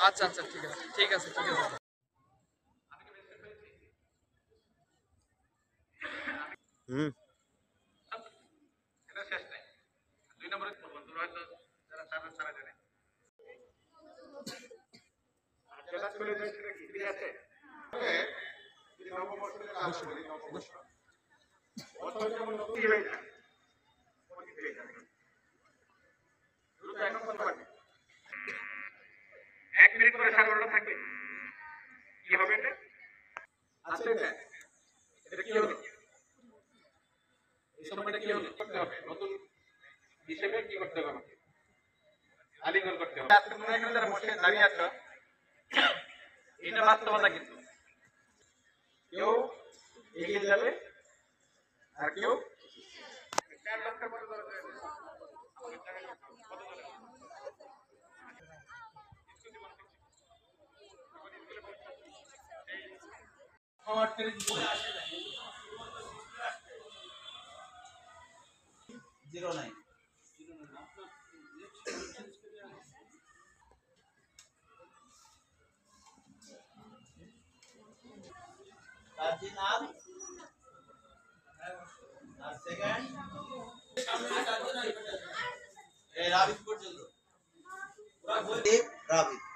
আচ্ছা আচ্ছা ঠিক আছে ঠিক আছে ঠিক আছে। হুম এটা শেষ নাই। 2 নম্বরে বন্ধুরা হয়তো যারা সারা জানে। আর যেটা চলে যায় সেটা কি ফ্রি আছে? যদি নববর্ষের আগে বলি নববর্ষ। বছর যেমন নতুন হয়ে যায়। দ্রুত এখন বলতে পারবে। 1 মিনিট করে সাগরটা থাকবে। কি হবে এটা? আচ্ছা এটা কি হলো? এই সময়টা কি হলো? করতে হবে। নতুন হিসেবে কি করতে হবে আমাকে? আলিঙ্গন করতে হবে। আজকে তোমরা এখানে যারা বসে দাঁড়িয়ে আছো, এটা বাস্তবতা কিন্তু। কেউ এগিয়ে যাবে আর কেউ 4 লক্ষের মতো ধরে যাবে।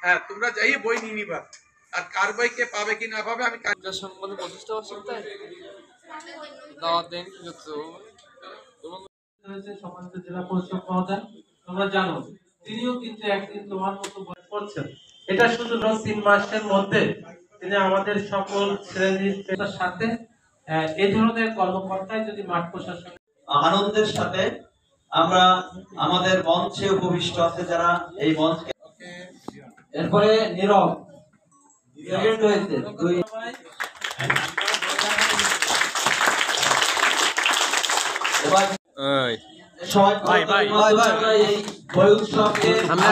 হ্যাঁ তোমরা যাই বই নিয়ে নিবা আর কার বই কে পাবে কি না পাবে আমি সংবাদে প্রতিষ্ঠা বার্ষিকতায় দাওয়াত দেন সম্মানিত জেলা পরিষদ মহোদয়, তোমরা জানো তিনিও কিন্তু একদিন তোমার মতো বই করছেন। এটা শুধু 3 মাসের মধ্যে তিনি আমাদের সকল শ্রেণীর সাথে এই ধরনের কর্মকর্তায় যদি মাঠ প্রশাসন আনন্দের সাথে আমরা আমাদের মঞ্চে উপবিষ্ট আছে যারা এই মঞ্চে এরপরে নীরব হয়েছে সবাই এই বই উৎসবকে আমরা